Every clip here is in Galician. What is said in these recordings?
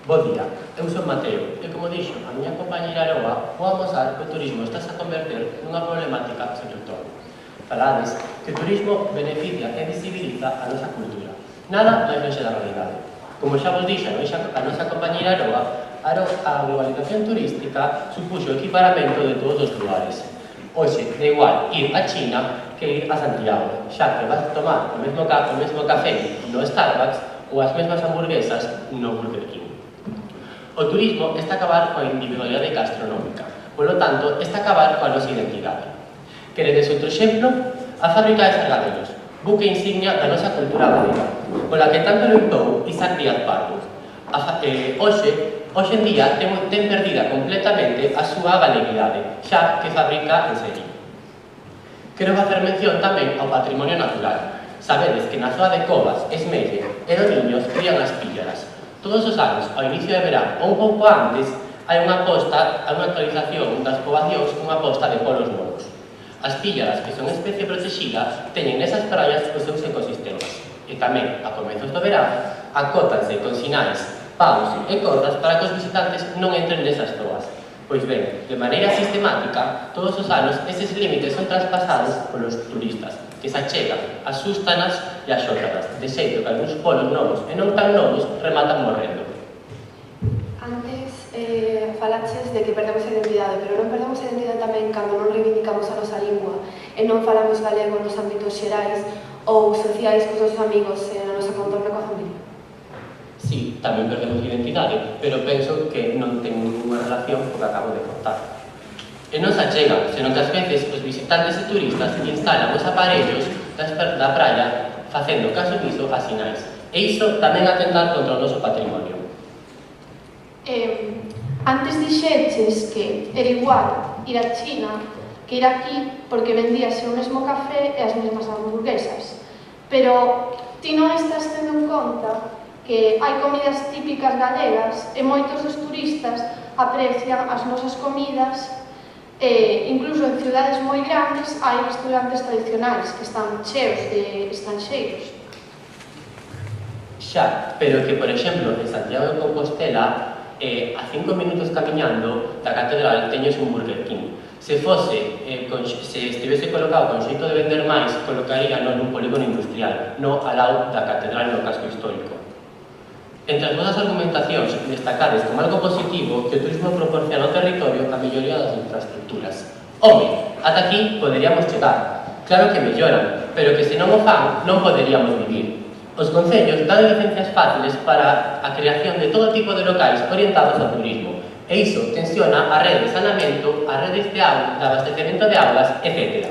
Bo día, eu son Mateo e, como dixo a miña compañeira Loa, vou amosar que o turismo está a converter nunha problemática sobre todo. Falades que o turismo beneficia e visibiliza a nosa cultura. Nada máis lonxe da realidade. Como xa vos dixo a nosa compañeira Loa, a globalización turística supuxo o equiparamento de todos os lugares. Hoxe, da igual ir a China que ir a Santiago, xa que vas tomar o mesmo café no Starbucks ou as mesmas hamburguesas no Burger King. O turismo está a acabar coa individualidade gastronómica, polo tanto, está a acabar coa nosa identidade. Queredes outro exemplo? A fábrica de Sargadelos, buque insignia da nosa cultura galega, pola que tanto loitou Isaac Díaz Pardo. Hoxe en día ten perdida completamente a súa galeguidade, xa que fabrica en serie. Quero facer mención tamén ao patrimonio natural. Sabedes que na zoa de Covas, Esmelle e do Niños crían as píllaras. Todos os anos, ao inicio de verán ou un pouco antes, hai unha actualización das poboacións cunha posta de polos novos. As píllaras, que son especie protegida, teñen nesas praias os seus ecosistemas. E tamén, a comezos do verán, acótanse con sinais, paus e cordas para que os visitantes non entren nesas zoas. Pois ben, de maneira sistemática, todos os anos, eses límites son traspasados polos turistas, que se achegan, asústanas e axótanas, de xeito que algúns polos novos e non tan novos rematan morrendo. Antes falaches de que perdemos a identidade, pero non perdemos a identidade tamén cando non reivindicamos a nosa lingua e non falamos galego nos ámbitos xerais ou sociais cos nosos amigos e na nosa contorna coa familia. Sí, tamén perdemos identidade, pero penso que non ten ninguna relación co que acabo de contar. E non se achegan, senón que ás veces os visitantes e turistas instalan os aparellos da praia facendo caso omiso a sinais. E iso tamén atentar contra o noso patrimonio. Antes dixeches que era igual ir a China que ir aquí porque vendíase o mesmo café e as mesmas hamburguesas. Pero ti non estás tendo en conta que hai comidas típicas galegas e moitos dos turistas aprecian as nosas comidas incluso en cidades moi grandes hai restaurantes tradicionais que están cheos de estranxeiros. Xa, pero que, por exemplo, en Santiago de Compostela, a 5 minutos camiñando da catedral teñes un Burger King. Se estivese colocado con xeito de vender máis, colocaría nun polígono industrial, no ao lado da catedral no casco histórico. Entre as vosas argumentacións, destacades como algo positivo que o turismo proporciona ao territorio a melloría das infraestructuras. Home, ata aquí poderíamos chegar. Claro que melloran, pero que se non o fan, non poderíamos vivir. Os concellos dan licencias fáciles para a creación de todo tipo de locais orientados ao turismo, e iso tensiona a rede de saneamento, as redes de auga, de abastecemento de augas, etc.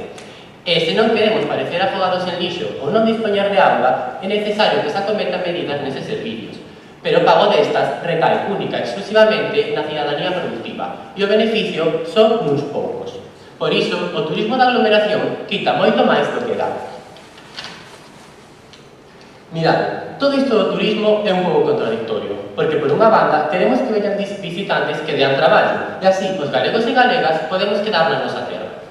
E se non queremos parecer afogados en lixo ou non dispoñer de auga, é necesario que se acometan medidas neses servicios. Pero o pago destas recae única e exclusivamente na cidadanía productiva e o beneficio son uns poucos. Por iso, o turismo da aglomeración quita moito máis do que dá. Mirad, todo isto do turismo é un pouco contradictorio, porque por unha banda queremos que veñan visitantes que dean traballo, e así os galegos e galegas podemos quedar na nosa terra.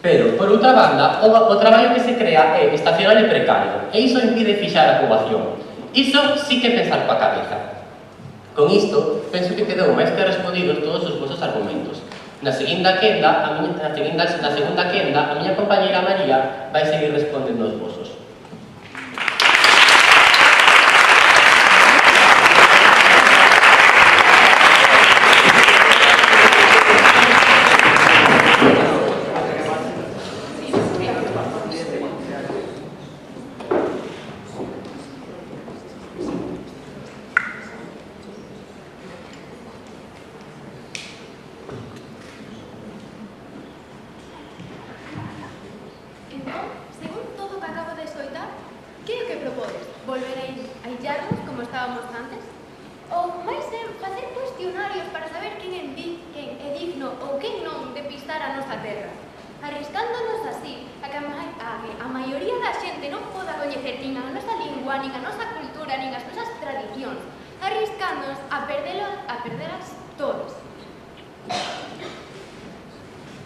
Pero, por outra banda, o traballo que se crea é estacional e precario, e iso impide fixar a poboación. Iso sí que pensar coa cabeza. Con isto, penso que quedou máis que respondidos todos os vosos argumentos. Na segunda quenda, a miña compañeira María vai seguir respondendo os vosos.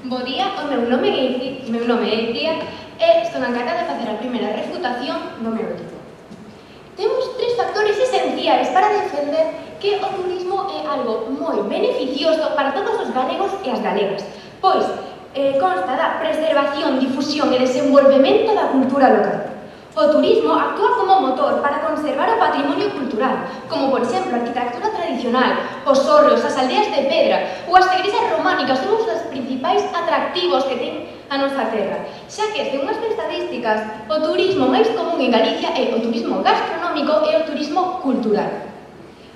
Bo día, o meu nome é Icía e son a encargada de facer a primeira refutación do meu equipo. Temos 3 factores esenciais para defender que o turismo é algo moi beneficioso para todos os galegos e as galegas, pois consta da preservación, difusión e desenvolvemento da cultura local. O turismo actúa como motor para conservar o patrimonio cultural, como por exemplo a arquitectura tradicional, os hórreos, as aldeas de pedra ou as igrexas románicas son os dos principais atractivos que ten a nosa terra, xa que, según as estadísticas, o turismo máis común en Galicia é o turismo gastronómico e o turismo cultural.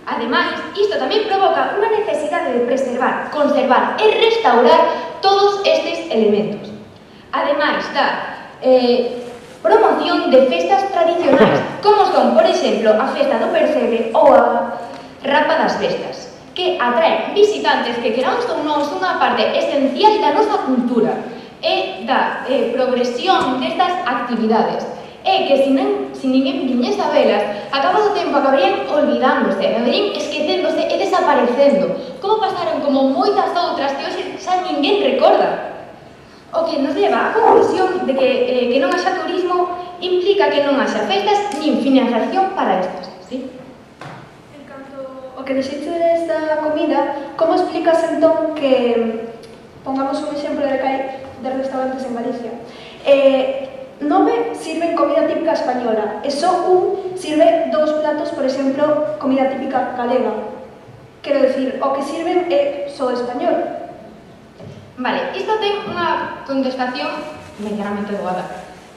Ademais, isto tamén provoca unha necesidade de preservar, conservar e restaurar todos estes elementos. Ademais da promoción de festas tradicionais, como son, por exemplo, a festa do percebe ou a rapa das festas, que atraen visitantes que, queramos ou non, son unha parte esencial da nosa cultura e da progresión destas actividades. E que, se ninguén viñese a velas, a cabo do tempo acabarían olvidándose, acabarían esquecéndose e desaparecendo, como pasaron como moitas outras que hoxe xa ninguén recorda. O que nos leva á conclusión de que non haxa turismo implica que non haxa festas nin financiación para estas, ¿sí? En canto ao que dixeches da comida, como explicas entón que, pongamos un exemplo de restaurantes en Galicia, 9 sirven comida típica española e só un sirve 2 platos, por exemplo, comida típica galega? Quero dicir, o que sirven é só español. Vale, isto ten unha contestación medianamente doada.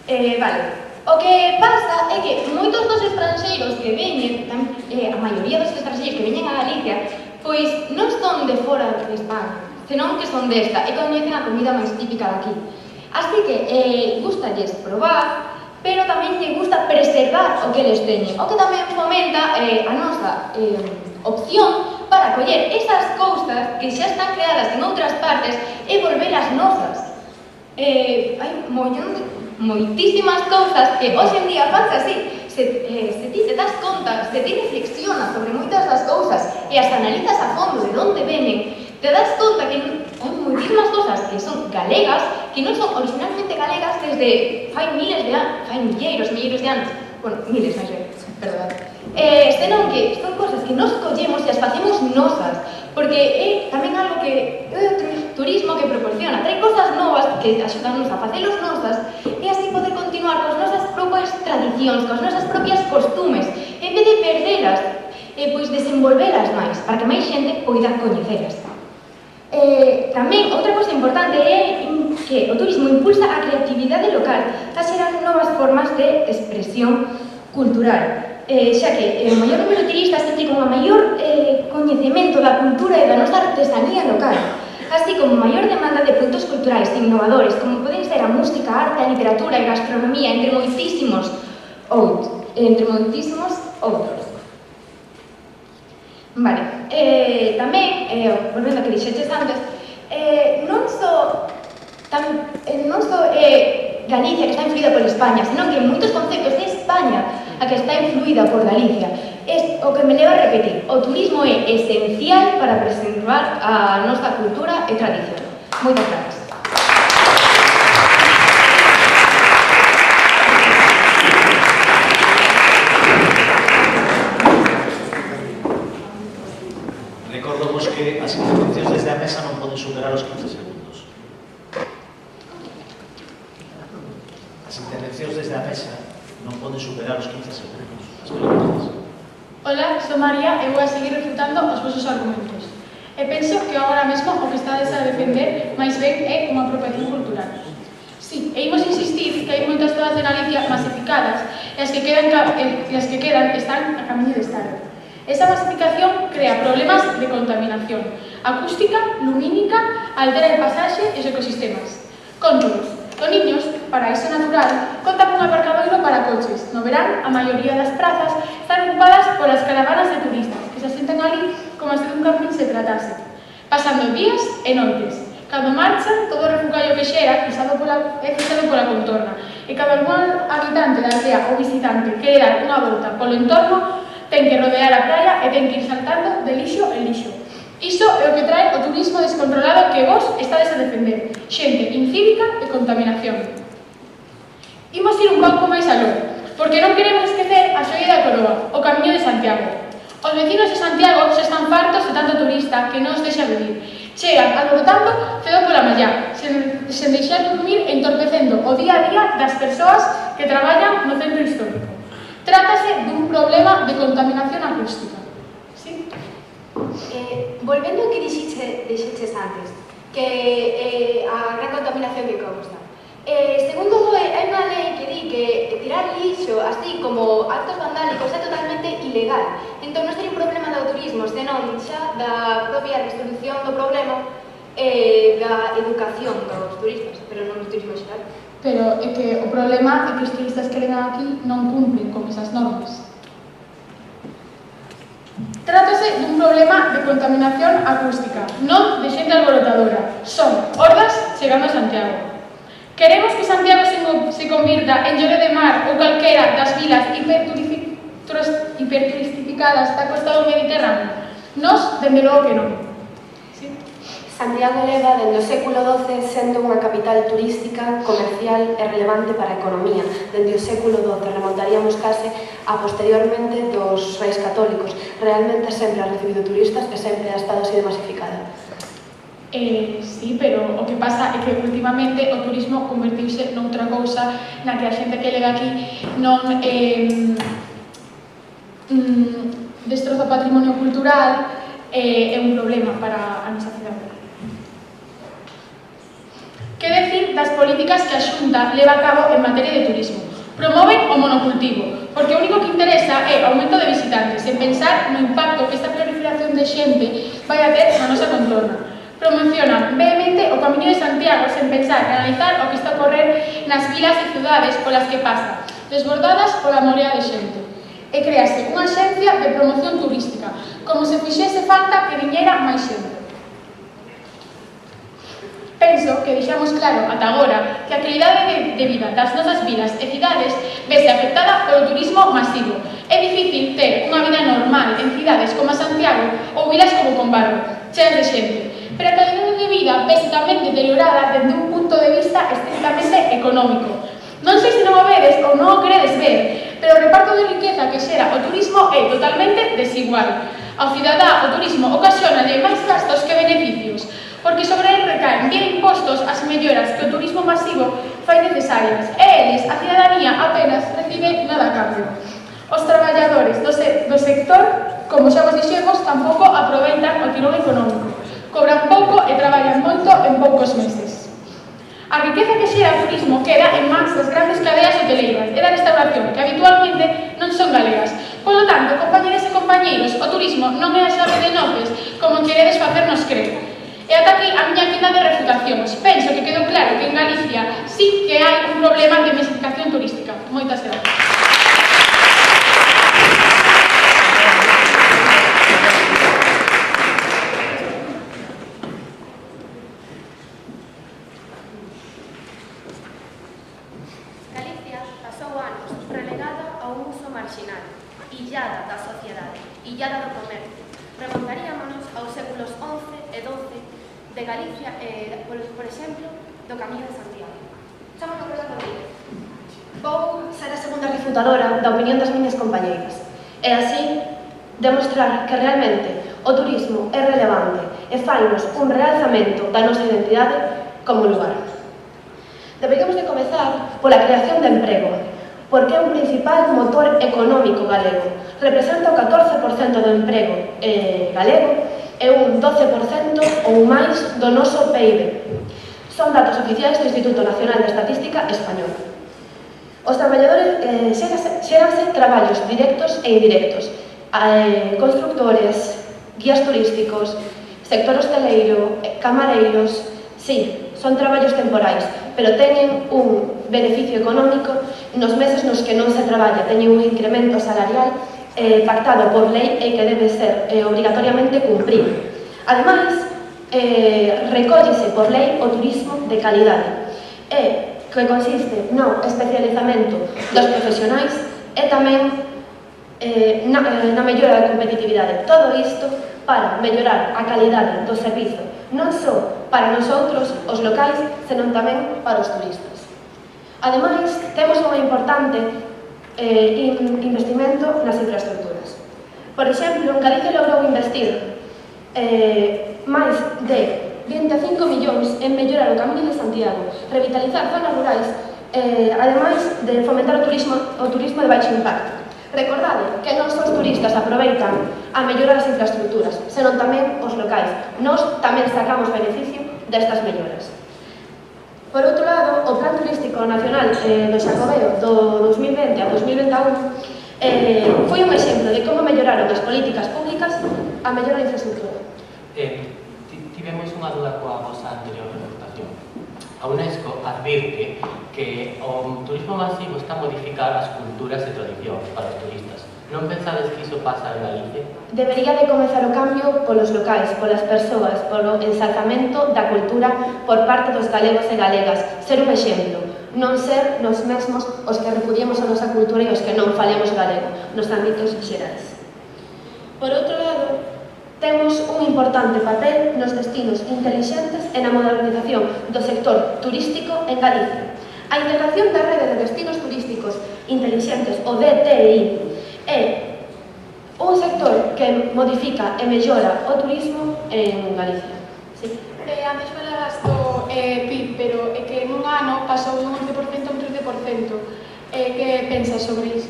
Vale, o que pasa é que moitos dos estranxeiros que veñen, a maioría dos estranxeiros que veñen a Galicia, pois non son de fora de España, senón que son desta e coñecen a comida máis típica daqui. Así que gustalles probar, pero tamén lle gusta preservar o que eles teñen, o que tamén fomenta a nosa opción para coller esas cousas que xa están creadas en outras partes e volvelas nosas. Hai moitísimas cousas que hoxe en día fanse así. Se ti te das conta, se ti reflexionas sobre moitas das cousas e as analizas a fondo de onde venen, te das conta que hai moitísimas cousas que son galegas, que non son originalmente galegas desde fai milleiros de anos, bueno, miles, máis ben, perdón. Senón que son cousas que nos collemos e as facemos nosas, porque é tamén algo que é o turismo que proporciona, trae cousas novas que axudanos a facelos nosas e así poder continuar cos nosas propias tradicións, cos nosas propias costumes, en vez de perdelas, pois desenvolvelas máis, para que máis xente poida coñecelas. Tamén, outra cosa importante é que o turismo impulsa a creatividade local a xerar novas formas de expresión cultural, xa que o maior número de turistas implica unha maior coñecemento da cultura e da nosa artesanía local, así como maior demanda de produtos culturais innovadores, como poden ser a música, a arte, a literatura e a gastronomía, entre moitísimos outros. Vale, tamén, volvendo a que dixeches antes, non só Galicia que está influída por España, senón que en moitos conceptos é España a que está influída por Galicia. É o que me leva a repetir, o turismo é esencial para preservar a nosa cultura e tradición. Moitas gracias. Recordamos que as intervencións desde a mesa non poden superar os 15 segundos. As intervencións desde a mesa non poden superar os 15 segundos. As preguntas. Ola, sou María e vou a seguir refutando os vosos argumentos. E penso que agora mesmo o que estades a defender máis ben é unha apropiación cultural. Si, e imos insistir que hai moitas zonas de Galicia masificadas e as que quedan están a camiño de estar. Esa masificación crea problemas de contaminación acústica, lumínica, altera el pasaxe e os ecosistemas. Controlos. Toniños, paraíso natural, conta cun aparcadoiro para coches. No verán, a maioría das prazas están ocupadas polas caravanas de turistas que se asentan ali como se de un camping se tratase, pasando días e noites. Cando marchan, todo o refugallo que xera é fixado pola contorna e cando algún habitante da aldea ou visitante quere dar unha volta polo entorno, ten que rodear a praia e ten que ir saltando de lixo en lixo. Iso é o que trae o turismo descontrolado que vos estades a defender. Xente incívica e contaminación. Imos ir un pouco máis aló, porque non queremos esquecer a xoia da coroa, o Camiño de Santiago. Os vecinos de Santiago xa están fartos de tanto turista que non os deixa vivir. Chegan alborotando cedo pola mañá, sen deixar dormir e entorpecendo o día a día das persoas que traballan no centro histórico. Trátase dun problema de contaminación acústica. ¿Sí? Volvendo ao que dixeches antes, que a gran contaminación que causa. Segundo, hai unha lei que di que tirar lixo así como actos vandálicos é totalmente ilegal. Entón non sería un problema do turismo, senón xa da propia resolución do problema da educación dos turistas, pero non do turismo xeral. Pero é que o problema é que os turistas que vengan aquí non cumplen con esas normas. Trátase dun problema de contaminación acústica, non de xente alborotadora. Son hordas chegando a Santiago. Queremos que Santiago se convirta en Lloret de Mar ou calquera das vilas hiperturistificadas da costa do Mediterráneo? Nos, dende logo que non. ¿Sí? Santiago leva dende o século XII sendo unha capital turística, comercial e relevante para a economía. Dende o século XII remontaríamos case a posteriormente dos reis católicos. Realmente sempre ha recibido turistas e sempre ha estado así de masificada. Sí, pero o que pasa é que últimamente o turismo convertiuse noutra cousa na que a xente que lega aquí non destroza o patrimonio cultural, é un problema para a nosa cidade. Que decir das políticas que a Xunta leva a cabo en materia de turismo? Promoven o monocultivo, porque o único que interesa é o aumento de visitantes, sen pensar no impacto que esta proliferación de xente vai a ter na nosa contorna. Promocionan vehemente o Camiño de Santiago sen pensar en analizar o que está a ocorrer nas vilas e cidades polas que pasa, desbordadas pola morea de xente. E créase unha axencia de promoción turística, como se fixese falta que viñera máis xente. Penso que deixamos claro ata agora que a calidade de vida das nosas vilas e cidades vese afectada polo turismo masivo. É difícil ter unha vida normal en cidades como Santiago ou vilas como Combarro, cheas de xente. Pero a calidade de vida vese tamén deteriorada dende un punto de vista estrictamente económico. Non sei se non o vedes ou non o queredes ver, pero o reparto de riqueza que xera o turismo é totalmente desigual. Ao cidadá o turismo ocasiónalle máis gastos que beneficios, porque sobre el recaen vía impostos as melloras que o turismo masivo fai necesarias, e eles, a cidadanía, apenas recibe nada a cambio. Os traballadores do sector, como xa vos dixemos, tampouco aproveitan o tirón económico. Cobran pouco e traballan moito en poucos meses. A riqueza que xera o turismo queda en mans das grandes cadeas hoteleiras e da restauración, que habitualmente non son galegas. Polo tanto, compañeros e compañeiros, o turismo non é a xave de nopes, como queredes facernos crer. E ata aquí a miña quenda de refutacións. Penso que quedou claro que en Galicia sí que hai un problema de masificación turística. Moitas gracias. illada da sociedade, illada do comercio. Remontaríamonos aos séculos XI e XII de Galicia e, por exemplo, do Camiño de Santiago. Chamamos a Rosa Rodríguez. Vou ser a segunda refutadora da opinión das miñas compañeiras e así demostrar que realmente o turismo é relevante e fainos un realzamento da nosa identidade como lugar. Deberíamos de comezar pola creación de emprego, porque é un principal motor económico galego. Representa o 14% do emprego galego e un 12% ou máis do noso PIB. Son datos oficiais do Instituto Nacional de Estatística Español. Os traballadores xéranse traballos directos e indirectos, constructores, guías turísticos, sector hosteleiro, camareiros. Sí, son traballos temporais, pero teñen un beneficio económico nos meses nos que non se traballa, teñen un incremento salarial pactado por lei e que debe ser obrigatoriamente cumprido. Ademais, recóllese por lei o turismo de calidade, que consiste no especializamento dos profesionais e tamén na mellora da competitividade. Todo isto para mellorar a calidade do servizo, non só para nosotros, os locais, senón tamén para os turistas. Ademais, temos unha importante investimento nas infraestructuras. Por exemplo, en Galicia logrou investir máis de 25 millóns en mellorar o Camiño de Santiago, revitalizar zonas rurais, ademais de fomentar o turismo de baixo impacto. Recordade que non só os turistas aproveitan a mellorar as infraestructuras, senón tamén os locais. Nós tamén sacamos beneficio destas melloras. Por outro lado, o Plan Turístico Nacional do Xacobeo do 2020 a 2021 foi un exemplo de como melloraron as políticas públicas a mellorar a infraestructura. Tivemos unha duda coa vosa anterior refutación. A UNESCO advirte que o turismo masivo está a modificar as culturas e tradicións para os turistas. Non pensades que iso pasa en Galicia? Debería de comezar o cambio polos locais, polas persoas, polo ensalzamento da cultura por parte dos galegos e galegas, ser un exemplo, non ser nos mesmos os que repudiemos a nosa cultura e os que non falemos galego, nos ámbitos xerais. Por outro lado, temos un importante papel nos destinos intelixentes e na modernización do sector turístico en Galicia. A integración da rede de destinos turísticos intelixentes, o DTI, é un sector que modifica e mellora o turismo en Galicia. Sí. Antes falas do PIB, pero é que nun ano pasou un 11% a un 13%. Que pensas sobre iso?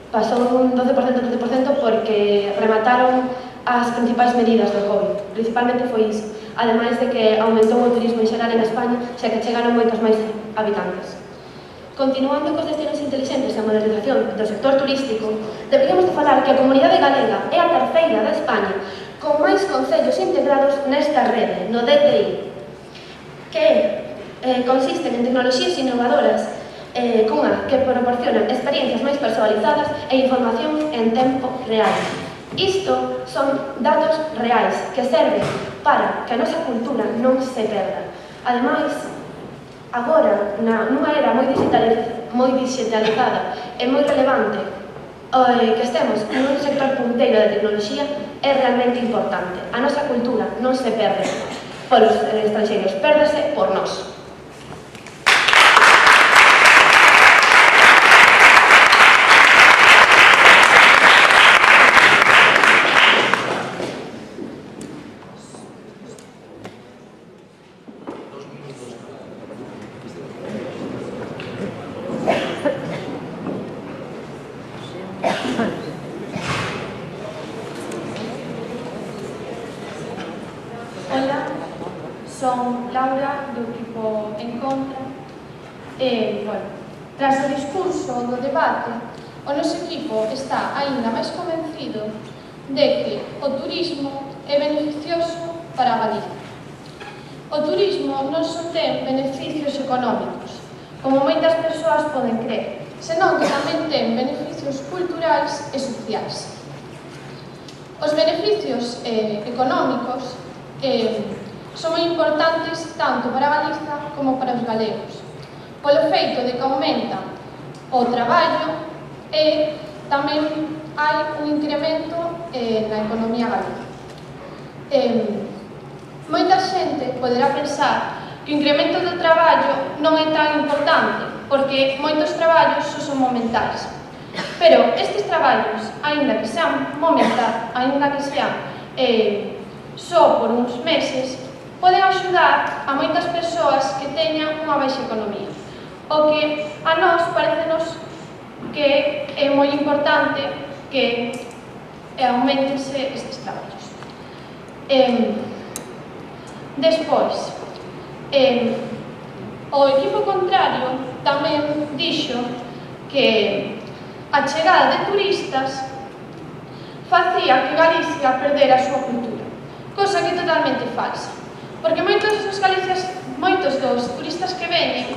Pasou un 12% a 13% porque remataron as principais medidas do COVID. Principalmente foi iso. Ademais de que aumentou o turismo en xeral en España, xa que chegaron moitos máis habitantes. Continuando cos destinos intelixentes e a modernización do sector turístico, deberíamos de falar que a comunidade galega é a terceira de España con máis concellos integrados nesta rede, no DTI, que consisten en tecnoloxías innovadoras que proporcionan experiencias máis personalizadas e información en tempo real. Isto son datos reais que serven para que a nosa cultura non se perda. Ademais, agora, nunha era moi digitalizada e moi relevante, que estemos nun sector punteiro de tecnoloxía é realmente importante. A nosa cultura non se perde polos estranxeiros, pérdese por nós. Hola, son Laura do equipo En Contra e, tras o discurso do debate, o noso equipo está aínda máis convencido de que o turismo é beneficioso para a Galicia. O turismo non só ten beneficios económicos, como moitas persoas poden crer, senón que tamén ten beneficios culturais e sociais. Os beneficios económicos son moi importantes tanto para a Galiza como para os galegos, polo feito de que aumenta o traballo e tamén hai un incremento na economía galega. Moita xente poderá pensar que o incremento do traballo non é tan importante, porque moitos traballos son momentais. Pero estes traballos, aínda que sean momentais, aínda que sean só por uns meses, poden axudar a moitas persoas que teñan unha baixa economía. O que a nós parecenos que é moi importante que aumentense estes traballos. Despois, o equipo contrario tamén dixo que a chegada de turistas facía que Galicia perdera a súa cultura, cosa que é totalmente falsa, porque moitos dos turistas que veñen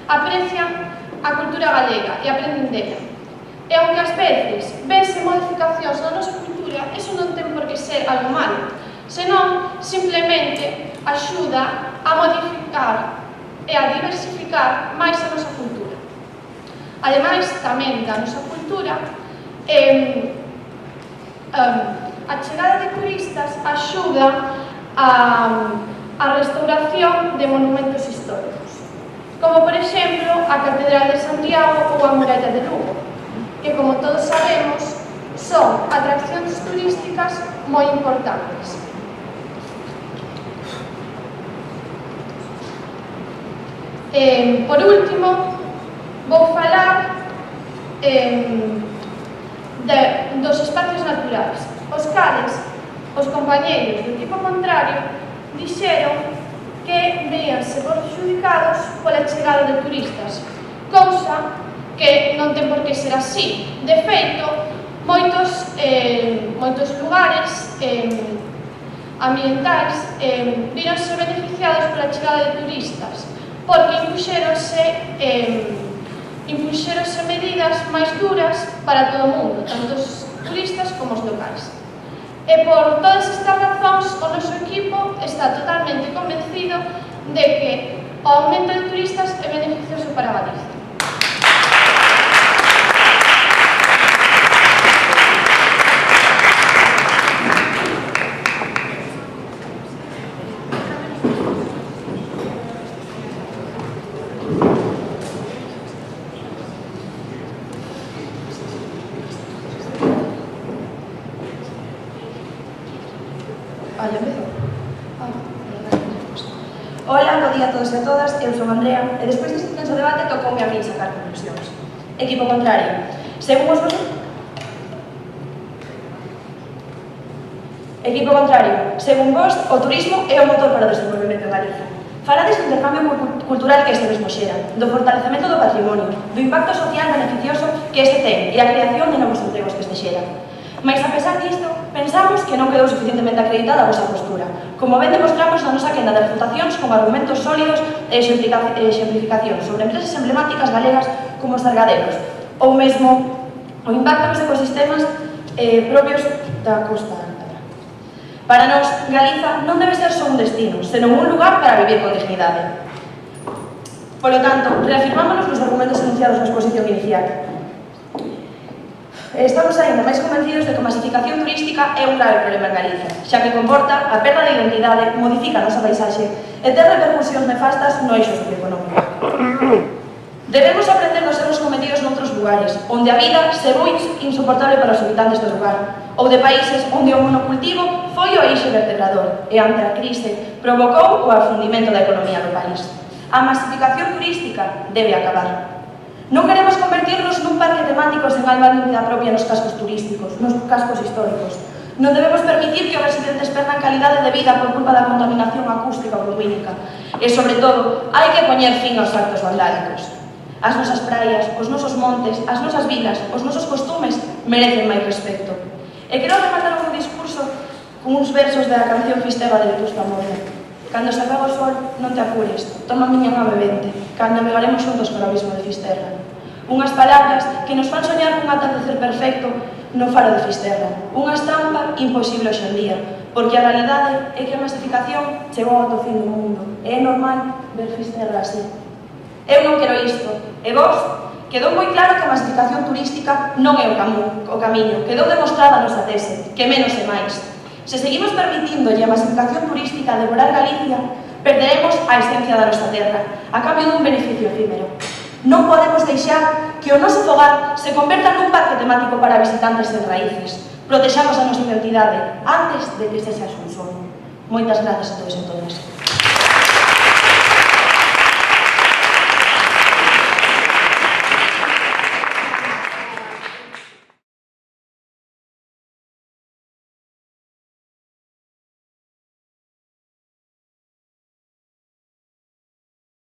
aprecian a cultura galega e aprenden dela. E aunque ás veces vense modificacións na nosa cultura, iso non ten por que ser algo malo, senón simplemente axuda a modificar e a diversificar máis a nosa cultura. Ademais, tamén da nosa cultura, a chegada de turistas axuda a restauración de monumentos históricos, como por exemplo a Catedral de Santiago ou a Muralla de Lugo, que como todos sabemos turísticas moi importantes. Por último, vou falar dos espacios naturais, os cales os compañeiros do equipo contrario dixeron que veíanse perxudicados pola chegada de turistas, cousa que non ten por que ser así. De feito, moitos lugares ambientais vironse beneficiados pola chegada de turistas, porque impuxéronse medidas máis duras para todo o mundo, tanto os turistas como os locais. E por todas estas razóns, o noso equipo está totalmente convencido de que o aumento de turistas é beneficioso para Galicia. Ola, bo día a todos e a todas, eu son Andrea e despois deste intenso debate tocoume a mí sacar conclusións. Equipo contrario, según vos... Equipo contrario, según vos, o turismo é o motor para o desenvolvemento en Galicia. Falades do intercambio cultural que este mesmo xera, do fortalecemento do patrimonio, do impacto social beneficioso que este ten e a creación de novos empregos que este xera. Mais, a pesar disto, pensamos que non quedou suficientemente acreditada a vosa postura, como ben demostramos na nosa quenda de refutacións con argumentos sólidos e exemplificacións sobre empresas emblemáticas galegas como os Sargadelos, ou mesmo o impacto nos ecosistemas propios da Costa Alta. Para nós, Galiza non debe ser só un destino, senón un lugar para vivir con dignidade. Polo tanto, reafirmámonos nos argumentos enunciados na exposición inicial. Estamos ainda máis convencidos de que a masificación turística é un grave problema en Galicia, xa que comporta a perda de identidade, modifica a nosa paisaxe e ten repercusións nefastas no eixo socioeconómico. Debemos aprender dos erros cometidos noutros lugares, onde a vida se foi insoportable para os habitantes do lugar, ou de países onde o monocultivo foi o eixo vertebrador e ante a crise provocou o afundimento da economía do país. A masificación turística debe acabar. Non queremos convertirnos nun parque temático sen alma de vida propia nos cascos turísticos, nos cascos históricos. Non debemos permitir que os residentes perdan calidade de vida por culpa da contaminación acústica ou lumínica. E, sobre todo, hai que poñer fin aos actos vandálicos. As nosas praias, os nosos montes, as nosas vilas, os nosos costumes merecen máis respecto. E quero rematar o meu discurso con uns versos da canción Fisterra de Vetusta Morla. Cando se acaba o sol, non te apures, toma miña nave vente, cando navegaremos xuntos para o abismo de Fisterra. Unhas palabras que nos fan soñar cun atardecer perfecto no faro de Fisterra. Unha estampa imposible hoxe en día, porque a realidade é que a masificación chegou ao fin do mundo. E é normal ver Fisterra así. Eu non quero isto, e vos, quedou moi claro que a masificación turística non é o camiño, quedou demostrada a nosa tese, que menos é máis. Se seguimos permitindolle a masificación turística devorar Galicia, perderemos a esencia da nosa terra, a cambio dun beneficio efímero. Non podemos deixar que o noso fogar se converta nun parque temático para visitantes sen raíces. Protexamos a nosa identidade antes de que sexa un sono. Moitas grazas a todos e todas.